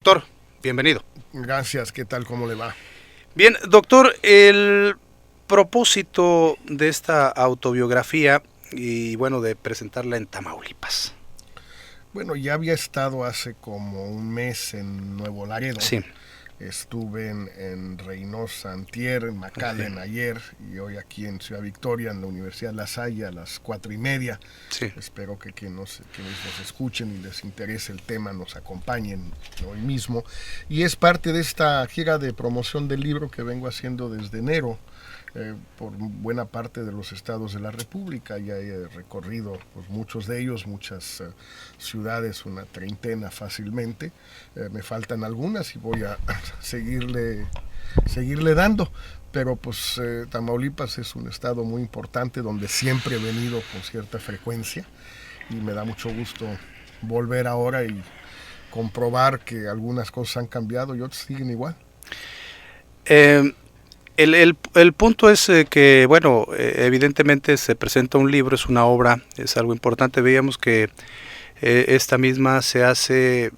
Doctor, bienvenido. Gracias, ¿qué tal? ¿Cómo le va? Bien, doctor, el propósito de esta autobiografía y bueno, de presentarla en Tamaulipas. Bueno, ya había estado hace como un mes en Nuevo Laredo. Sí. Estuve en Reynosa antier, en McAllen ayer y hoy aquí en Ciudad Victoria, en la Universidad La Salle a las 4:30. Sí. Espero que quienes nos escuchen y les interese el tema nos acompañen hoy mismo. Y es parte de esta gira de promoción del libro que vengo haciendo desde enero. Por buena parte de los estados de la República. Ya he recorrido pues, muchos de ellos, muchas ciudades, una treintena fácilmente. Me faltan algunas y voy a seguirle dando. Pero pues Tamaulipas es un estado muy importante donde siempre he venido con cierta frecuencia y me da mucho gusto volver ahora y comprobar que algunas cosas han cambiado y otras siguen igual. El punto es que, bueno, evidentemente se presenta un libro, es una obra, es algo importante. Veíamos que esta misma se hace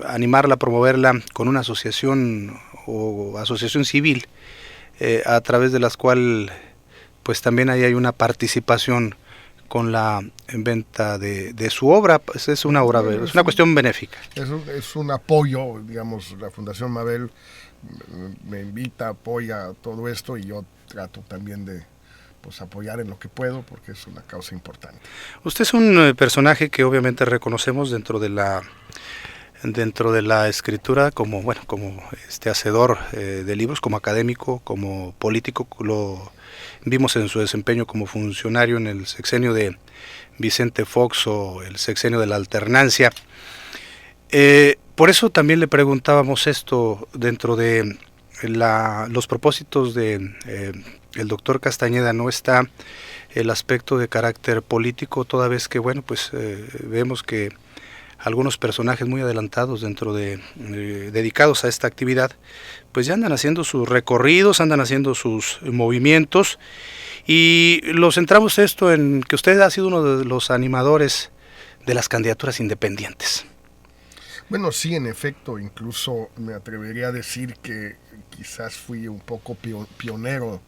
animarla, promoverla con una asociación o asociación civil, a través de las cuales pues también ahí hay una participación con la venta de su obra. Pues es una obra, es una cuestión benéfica. Es un apoyo, digamos, la Fundación Mabel me invita, apoya todo esto y yo trato también de pues apoyar en lo que puedo porque es una causa importante. Usted es un personaje que obviamente reconocemos dentro de la escritura como hacedor de libros, como académico, como político. Lo vimos en su desempeño como funcionario en el sexenio de Vicente Fox o el sexenio de la alternancia. Por eso también le preguntábamos esto dentro de los propósitos de el doctor Castañeda. No está el aspecto de carácter político, toda vez que vemos que algunos personajes muy adelantados dentro de dedicados a esta actividad pues ya andan haciendo sus recorridos, andan haciendo sus movimientos, y lo centramos esto en que usted ha sido uno de los animadores de las candidaturas independientes. Bueno, sí, en efecto, incluso me atrevería a decir que quizás fui un poco pionero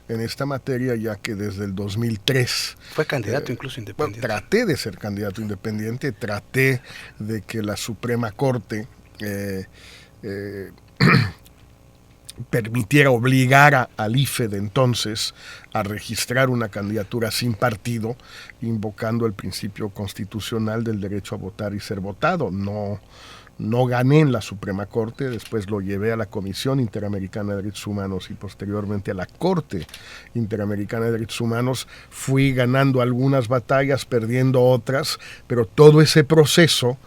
en esta materia, ya que desde el 2003... Fue candidato incluso independiente. Bueno, traté de ser candidato independiente, traté de que la Suprema Corte permitiera, obligara al IFE de entonces a registrar una candidatura sin partido, invocando el principio constitucional del derecho a votar y ser votado. No gané en la Suprema Corte, después lo llevé a la Comisión Interamericana de Derechos Humanos y posteriormente a la Corte Interamericana de Derechos Humanos. Fui ganando algunas batallas, perdiendo otras, pero todo ese proceso,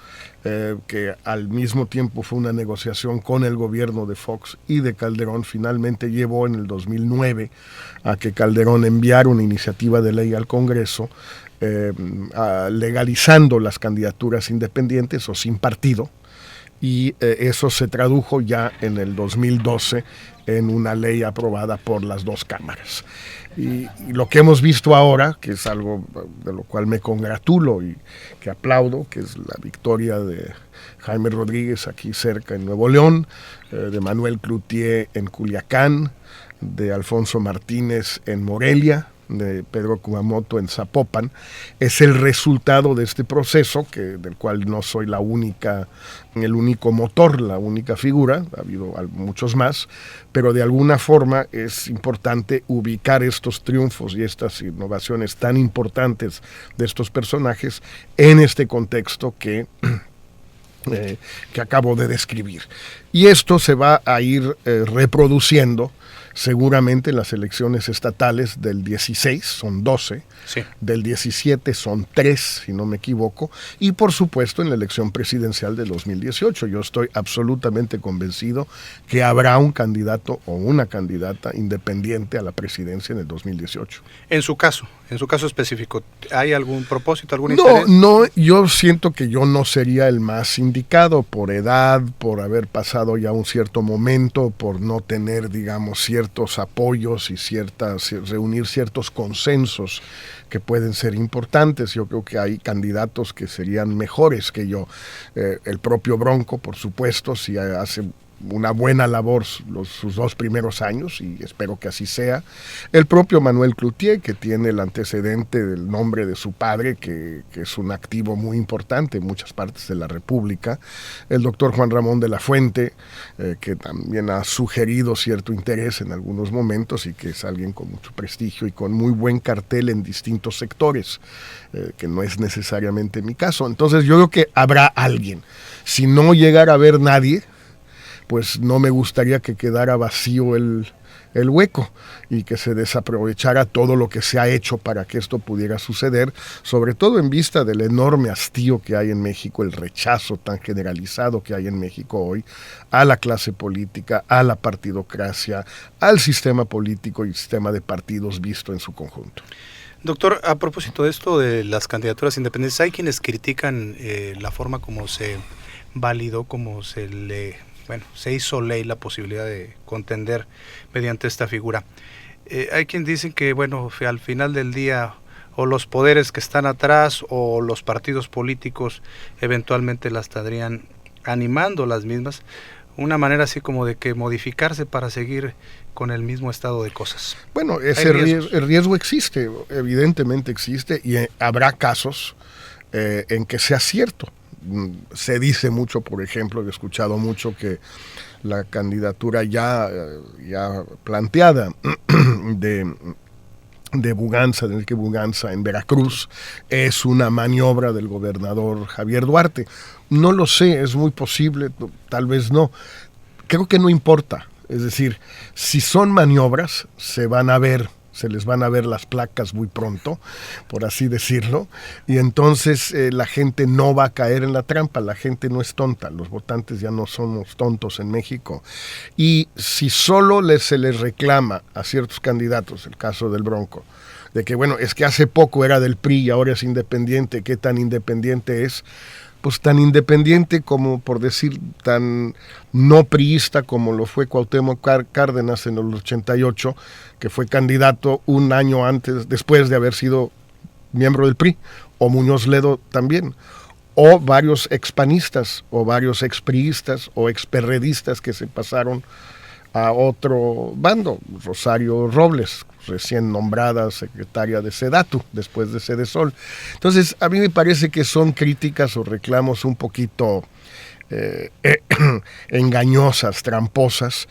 que al mismo tiempo fue una negociación con el gobierno de Fox y de Calderón, finalmente llevó en el 2009 a que Calderón enviara una iniciativa de ley al Congreso legalizando las candidaturas independientes o sin partido. Y eso se tradujo ya en el 2012 en una ley aprobada por las dos cámaras. Y lo que hemos visto ahora, que es algo de lo cual me congratulo y que aplaudo, que es la victoria de Jaime Rodríguez aquí cerca en Nuevo León, de Manuel Cloutier en Culiacán, de Alfonso Martínez en Morelia, de Pedro Kumamoto en Zapopan, es el resultado de este proceso, del cual no soy el único motor, la única figura, ha habido muchos más, pero de alguna forma es importante ubicar estos triunfos y estas innovaciones tan importantes de estos personajes en este contexto que acabo de describir. Y esto se va a ir reproduciendo seguramente en las elecciones estatales del 16, son 12, sí. Del 17 son 3, si no me equivoco, y por supuesto en la elección presidencial de 2018. Yo estoy absolutamente convencido que habrá un candidato o una candidata independiente a la presidencia en el 2018. En su caso, En su caso específico, ¿hay algún propósito, algún interés? No, yo siento que yo no sería el más indicado por edad, por haber pasado ya un cierto momento, por no tener, digamos, ciertos apoyos y reunir ciertos consensos que pueden ser importantes. Yo creo que hay candidatos que serían mejores que yo. El propio Bronco, por supuesto, si hace una buena labor sus 2 primeros años, y espero que así sea. El propio Manuel Cloutier, que tiene el antecedente del nombre de su padre, que es un activo muy importante en muchas partes de la República. El doctor Juan Ramón de la Fuente, que también ha sugerido cierto interés en algunos momentos y que es alguien con mucho prestigio y con muy buen cartel en distintos sectores, que no es necesariamente mi caso. Entonces yo creo que habrá alguien. Si no llegara a haber nadie, pues no me gustaría que quedara vacío el hueco y que se desaprovechara todo lo que se ha hecho para que esto pudiera suceder, sobre todo en vista del enorme hastío que hay en México, el rechazo tan generalizado que hay en México hoy a la clase política, a la partidocracia, al sistema político y sistema de partidos visto en su conjunto. Doctor, a propósito de esto de las candidaturas independientes, hay quienes critican la forma como se validó, como se hizo ley la posibilidad de contender mediante esta figura. Hay quien dicen que, al final del día, o los poderes que están atrás o los partidos políticos eventualmente las estarían animando las mismas, una manera así como de que modificarse para seguir con el mismo estado de cosas. Bueno, el riesgo existe, evidentemente existe, y habrá casos en que sea cierto. Se dice mucho, por ejemplo, he escuchado mucho que la candidatura ya planteada de Buganza, de Enrique Buganza en Veracruz, es una maniobra del gobernador Javier Duarte. No lo sé, es muy posible, tal vez no. Creo que no importa. Es decir, si son maniobras, se les van a ver las placas muy pronto, por así decirlo, y entonces la gente no va a caer en la trampa. La gente no es tonta, los votantes ya no somos tontos en México, y si solo se les reclama a ciertos candidatos, el caso del Bronco, de que es que hace poco era del PRI y ahora es independiente, ¿qué tan independiente es? Pues tan independiente como, por decir, tan no priista como lo fue Cuauhtémoc Cárdenas en el 88, que fue candidato un año después de haber sido miembro del PRI, o Muñoz Ledo también, o varios expanistas, o varios expriistas, o experredistas que se pasaron a otro bando. Rosario Robles, recién nombrada secretaria de Sedatu, después de Sedesol. Entonces, a mí me parece que son críticas o reclamos un poquito engañosas, tramposas,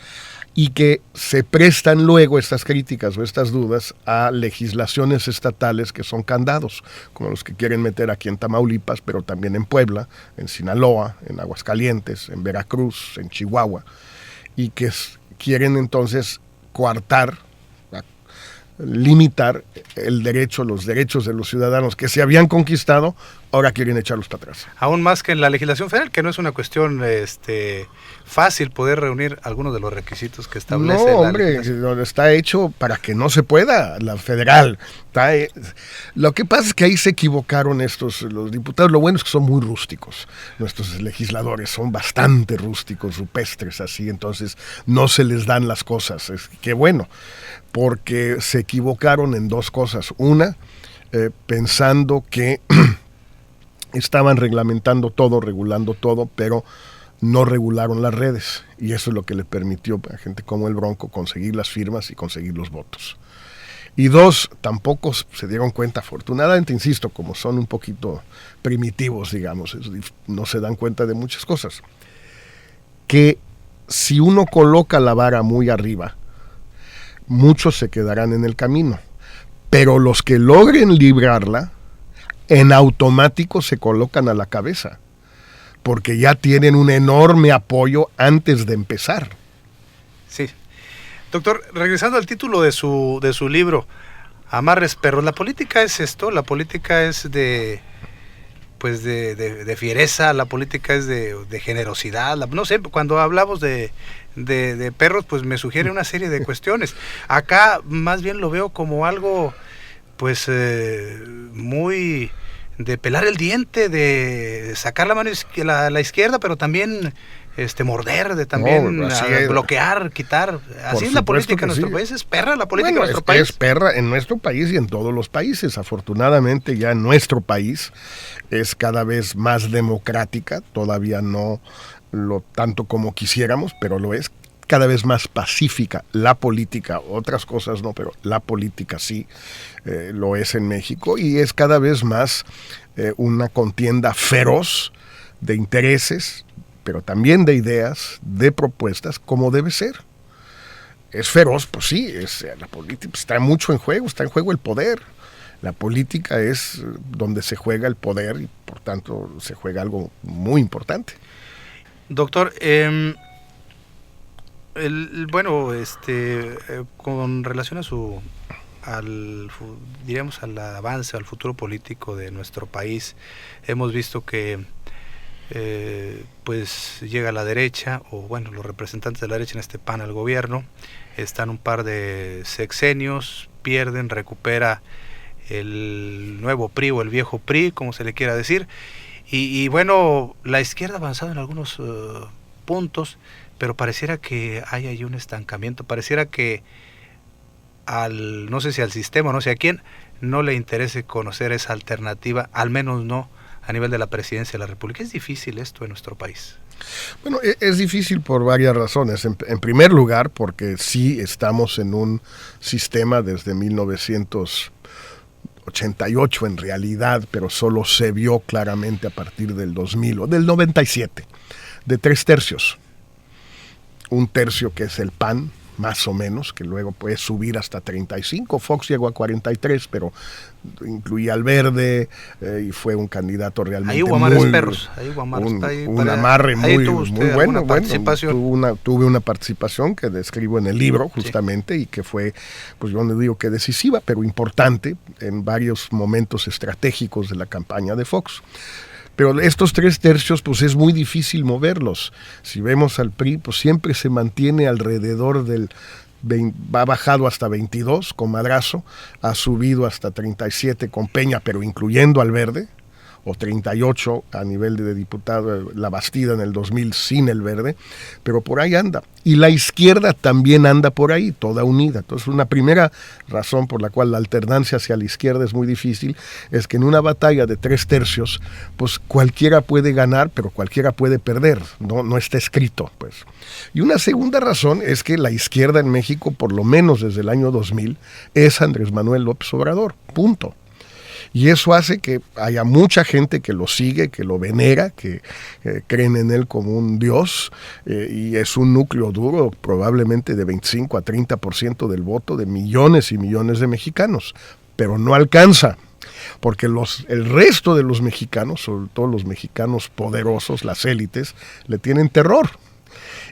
y que se prestan luego estas críticas o estas dudas a legislaciones estatales que son candados, como los que quieren meter aquí en Tamaulipas, pero también en Puebla, en Sinaloa, en Aguascalientes, en Veracruz, en Chihuahua, y que quieren entonces coartar, limitar los derechos de los ciudadanos que se habían conquistado, ahora quieren echarlos para atrás. Aún más que en la legislación federal, que no es una cuestión fácil poder reunir algunos de los requisitos que establece la legislación. Está hecho para que no se pueda, la federal. Lo que pasa es que ahí se equivocaron los diputados. Lo bueno es que son muy rústicos. Nuestros legisladores son bastante rústicos, rupestres, así, entonces no se les dan las cosas. Qué bueno, porque se equivocaron en 2 cosas. Una, pensando que estaban reglamentando todo, regulando todo, pero no regularon las redes, y eso es lo que le permitió a gente como el Bronco conseguir las firmas y conseguir los votos. Y 2, tampoco se dieron cuenta, afortunadamente, insisto, como son un poquito primitivos, digamos, no se dan cuenta de muchas cosas, que si uno coloca la vara muy arriba, muchos se quedarán en el camino, pero los que logren librarla, en automático se colocan a la cabeza, porque ya tienen un enorme apoyo antes de empezar. Sí. Doctor, regresando al título de su libro, Amarres Perros, ¿la política es esto? ¿La política es de fiereza? ¿La política es de generosidad? No sé, cuando hablamos de perros, pues me sugiere una serie de cuestiones. Acá más bien lo veo como algo pues muy de pelar el diente, de sacar la mano la izquierda, pero también morder, de también bloquear, quitar. Así es la política en nuestro país, es perra la política en nuestro país. Es perra en nuestro país y en todos los países. Afortunadamente ya en nuestro país es cada vez más democrática, todavía no lo tanto como quisiéramos, pero lo es. Cada vez más pacífica la política, otras cosas no, pero la política sí lo es en México, y es cada vez más una contienda feroz de intereses, pero también de ideas, de propuestas, como debe ser. Es feroz, pues sí, la política está mucho en juego, está en juego el poder. La política es donde se juega el poder y por tanto se juega algo muy importante. Doctor, con relación diríamos al avance, al futuro político de nuestro país, hemos visto que pues llega la derecha, o bueno, los representantes de la derecha en este PAN al gobierno, están un par de sexenios, pierden, recupera el nuevo PRI o el viejo PRI, como se le quiera decir, y bueno, la izquierda ha avanzado en algunos puntos, pero pareciera que hay ahí un estancamiento, pareciera que no sé si al sistema, no sé a quién, no le interese conocer esa alternativa, al menos no a nivel de la presidencia de la República. Es difícil esto en nuestro país. Bueno, es difícil por varias razones. En primer lugar, porque sí estamos en un sistema desde 1988 en realidad, pero solo se vio claramente a partir del 2000 o del 97, de 3 tercios. Un tercio que es el PAN, más o menos, que luego puede subir hasta 35. Fox llegó a 43, pero incluía al Verde y fue un candidato realmente ahí hubo amarres perros, ahí hubo amarres, un amarre muy bueno. Tuve una participación que describo en el libro justamente, sí. Y que fue, pues yo no digo que decisiva, pero importante en varios momentos estratégicos de la campaña de Fox. Pero estos 3 tercios, pues es muy difícil moverlos. Si vemos al PRI, pues siempre se mantiene alrededor ha bajado hasta 22 con Madrazo, ha subido hasta 37 con Peña, pero incluyendo al Verde, o 38 a nivel de diputado, la Bastida en el 2000 sin el Verde, pero por ahí anda. Y la izquierda también anda por ahí, toda unida. Entonces, una primera razón por la cual la alternancia hacia la izquierda es muy difícil es que en una batalla de 3 tercios, pues cualquiera puede ganar, pero cualquiera puede perder, no está escrito, pues. Y una segunda razón es que la izquierda en México, por lo menos desde el año 2000, es Andrés Manuel López Obrador, punto. Y eso hace que haya mucha gente que lo sigue, que lo venera, que creen en él como un dios, y es un núcleo duro, probablemente de 25 a 30% del voto de millones y millones de mexicanos, pero no alcanza, porque el resto de los mexicanos, sobre todo los mexicanos poderosos, las élites, le tienen terror.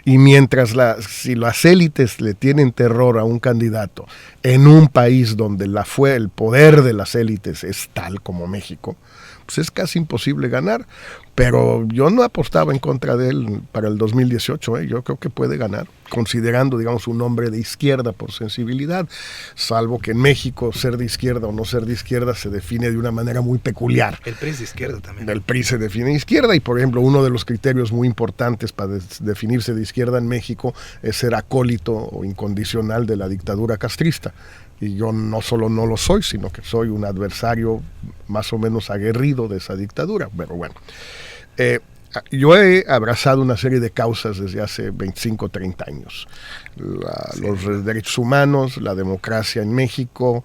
Y mientras si las élites le tienen terror a un candidato en un país donde el poder de las élites es tal como México, pues es casi imposible ganar. Pero yo no apostaba en contra de él para el 2018, Yo creo que puede ganar, considerando, digamos, un hombre de izquierda por sensibilidad, salvo que en México ser de izquierda o no ser de izquierda se define de una manera muy peculiar. El PRI es de izquierda también. El PRI se define de izquierda y, por ejemplo, uno de los criterios muy importantes para definirse de izquierda en México es ser acólito o incondicional de la dictadura castrista. Y yo no solo no lo soy, sino que soy un adversario más o menos aguerrido de esa dictadura. Pero bueno, yo he abrazado una serie de causas desde hace 25 o 30 años. Los derechos humanos, la democracia en México,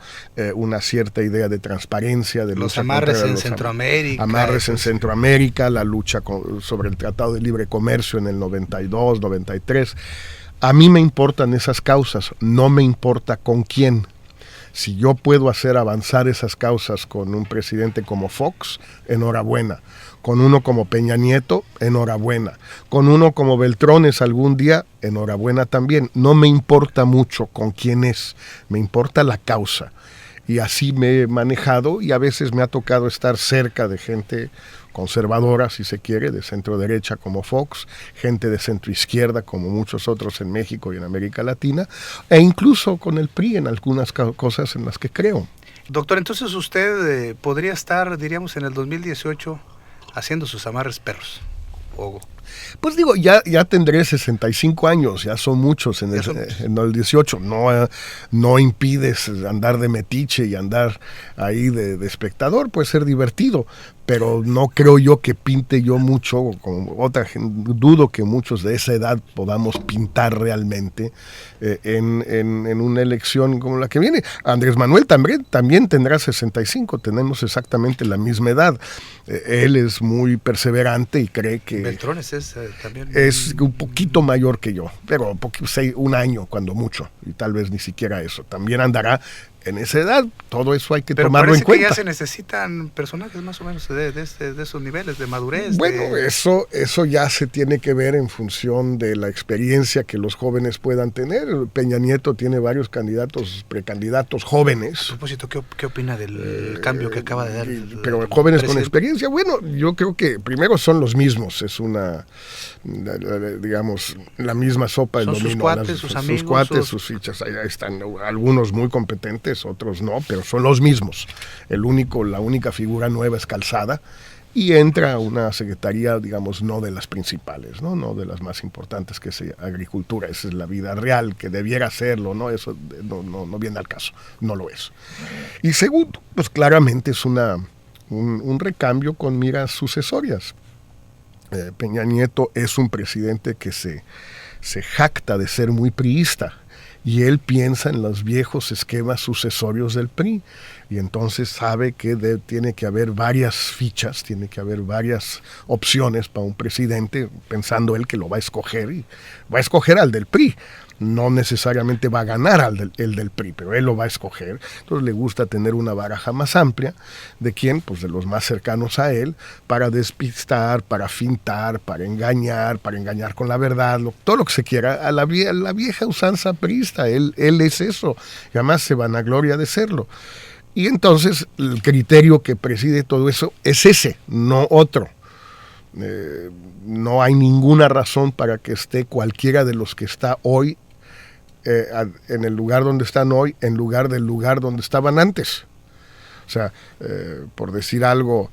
una cierta idea de transparencia. De los amarres en Centroamérica. Amarres en Centroamérica, la lucha sobre el Tratado de Libre Comercio en el 92, 93. A mí me importan esas causas, no me importa con quién. Si yo puedo hacer avanzar esas causas con un presidente como Fox, enhorabuena. Con uno como Peña Nieto, enhorabuena. Con uno como Beltrones algún día, enhorabuena también. No me importa mucho con quién es, me importa la causa. Y así me he manejado y a veces me ha tocado estar cerca de gente conservadora, si se quiere, de centro derecha como Fox, gente de centro izquierda como muchos otros en México y en América Latina, e incluso con el PRI en algunas cosas en las que creo. Doctor, entonces usted podría estar, diríamos, en el 2018 haciendo sus amarres perros. Pues digo, ya tendré 65 años, ya son muchos en el 18, no impides andar de metiche y andar ahí de espectador, puede ser divertido, pero no creo yo que pinte yo mucho, dudo que muchos de esa edad podamos pintar realmente en una elección como la que viene. Andrés Manuel también tendrá 65, tenemos exactamente la misma edad. Él es muy perseverante y cree que... Beltrones también... Es un poquito mayor que yo, pero un año cuando mucho, y tal vez ni siquiera eso. También andará en esa edad, todo eso hay que tomarlo en cuenta. Pero ya se necesitan personajes más o menos de esos niveles de madurez. Bueno, eso ya se tiene que ver en función de la experiencia que los jóvenes puedan tener. Peña Nieto tiene varios precandidatos jóvenes. A propósito, ¿qué opina del cambio que acaba de dar? Pero jóvenes con experiencia, bueno, yo creo que primero son los mismos, es digamos, la misma sopa del dominó. Sus cuates, sus amigos. Sus cuates, sus fichas, ahí están algunos muy competentes, otros no, pero son los mismos. La única figura nueva es Calzada y entra una secretaría, digamos, no de las principales, no de las más importantes, que es Agricultura. Esa es la vida real, que debiera serlo, ¿no? Eso no viene al caso, no lo es. Y segundo, pues claramente es un recambio con miras sucesorias. Peña Nieto es un presidente que se jacta de ser muy priista, y él piensa en los viejos esquemas sucesorios del PRI, y entonces sabe que tiene que haber varias fichas, tiene que haber varias opciones para un presidente, pensando él que lo va a escoger, y va a escoger al del PRI. No necesariamente va a ganar el del PRI, pero él lo va a escoger. Entonces le gusta tener una baraja más amplia. ¿De quién? Pues de los más cercanos a él, para despistar, para fintar, para engañar con la verdad, todo lo que se quiera, a la vieja usanza priista. Él es eso, y además se vanagloria de serlo. Y entonces el criterio que preside todo eso es ese, no otro. No hay ninguna razón para que esté cualquiera de los que está hoy en el lugar donde están hoy, en lugar del lugar donde estaban antes. O sea, por decir algo,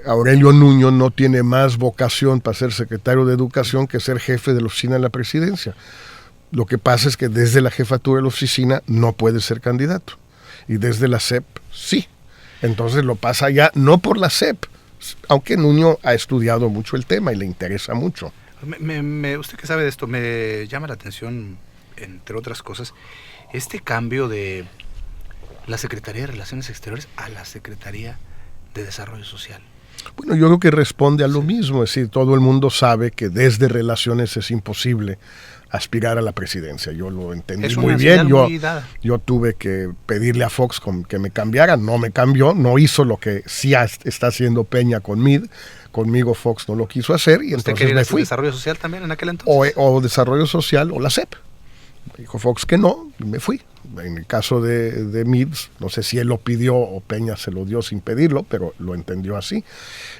Aurelio Nuño no tiene más vocación para ser secretario de Educación que ser jefe de la oficina de la presidencia. Lo que pasa es que desde la jefatura de la oficina no puede ser candidato, y desde la SEP sí. Entonces lo pasa ya no por la SEP, aunque Nuño ha estudiado mucho el tema y le interesa mucho. Usted que sabe de esto, me llama la atención, entre otras cosas, este cambio de la Secretaría de Relaciones Exteriores a la Secretaría de Desarrollo Social. Bueno, yo creo que responde a lo mismo, es decir, todo el mundo sabe que desde Relaciones es imposible aspirar a la presidencia. Yo lo entendí muy bien. Yo tuve que pedirle a Fox que me cambiara, no me cambió, no hizo lo que sí está haciendo Peña con MID. Conmigo Fox no lo quiso hacer, y ¿Usted entonces me fui. ¿Desarrollo Social también en aquel entonces? O Desarrollo Social o la SEP. Dijo Fox que no, y me fui. En el caso de MIDS, no sé si él lo pidió o Peña se lo dio sin pedirlo, pero lo entendió así.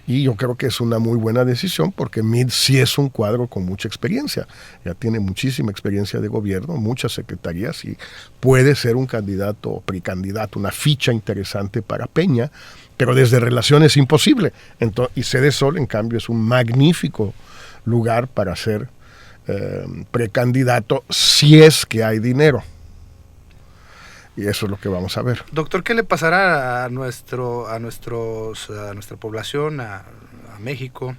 Y yo creo que es una muy buena decisión, porque MIDS sí es un cuadro con mucha experiencia. Ya tiene muchísima experiencia de gobierno, muchas secretarías, y puede ser un candidato o precandidato, una ficha interesante para Peña, pero desde Relaciones imposible. Y Sede Sol, en cambio, es un magnífico lugar para ser precandidato, si es que hay dinero. Y eso es lo que vamos a ver. Doctor, ¿qué le pasará a nuestra población, a México?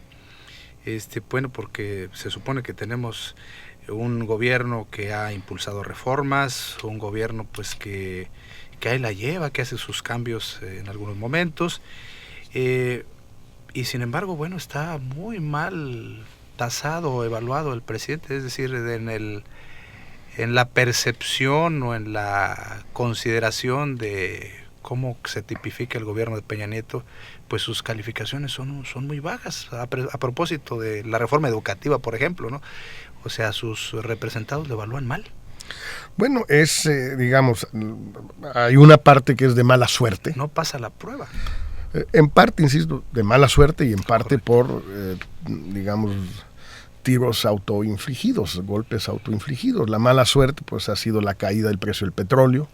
Bueno, porque se supone que tenemos un gobierno que ha impulsado reformas, un gobierno pues que ahí la lleva, que hace sus cambios en algunos momentos, y sin embargo, bueno, está muy mal tasado o evaluado el presidente, es decir, en la percepción o en la consideración de cómo se tipifica el gobierno de Peña Nieto, pues sus calificaciones son muy bajas, a propósito de la reforma educativa, por ejemplo, ¿no? O sea, sus representados lo evalúan mal. Bueno, digamos, hay una parte que es de mala suerte. No pasa la prueba. En parte, insisto, de mala suerte, y en parte por, digamos, tiros autoinfligidos, golpes autoinfligidos. La mala suerte pues ha sido la caída del precio del petróleo,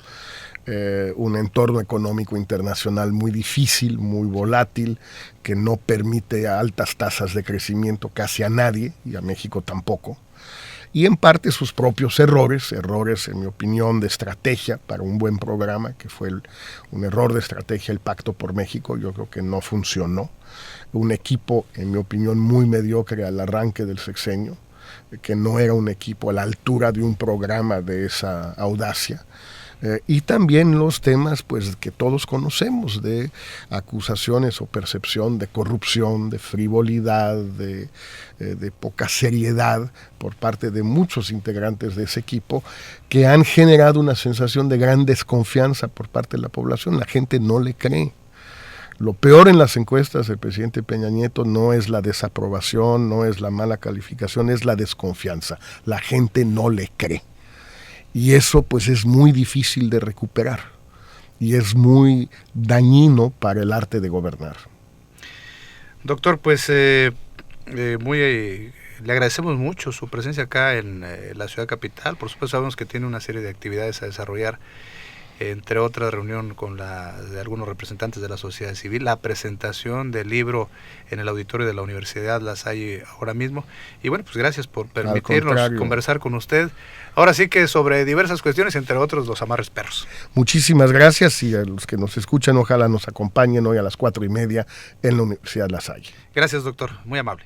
un entorno económico internacional muy difícil, muy volátil, que no permite altas tasas de crecimiento casi a nadie, y a México tampoco. Y en parte sus propios errores en mi opinión de estrategia para un buen programa, que fue un error de estrategia el Pacto por México. Yo creo que no funcionó. Un equipo, en mi opinión, muy mediocre al arranque del sexenio, que no era un equipo a la altura de un programa de esa audacia. Y también los temas pues que todos conocemos, de acusaciones o percepción de corrupción, de frivolidad, de poca seriedad por parte de muchos integrantes de ese equipo, que han generado una sensación de gran desconfianza por parte de la población. La gente no le cree. Lo peor en las encuestas del presidente Peña Nieto no es la desaprobación, no es la mala calificación, es la desconfianza. La gente no le cree. Y eso pues es muy difícil de recuperar y es muy dañino para el arte de gobernar. Doctor, pues le agradecemos mucho su presencia acá en la ciudad capital. Por supuesto sabemos que tiene una serie de actividades a desarrollar, entre otras reunión de algunos representantes de la sociedad civil, la presentación del libro en el auditorio de la Universidad La Salle ahora mismo. Y bueno, pues gracias por permitirnos conversar con usted. Ahora sí que sobre diversas cuestiones, entre otros los amarres perros. Muchísimas gracias, y a los que nos escuchan, ojalá nos acompañen hoy a las 4:30 en la Universidad La Salle. Gracias, doctor, muy amable.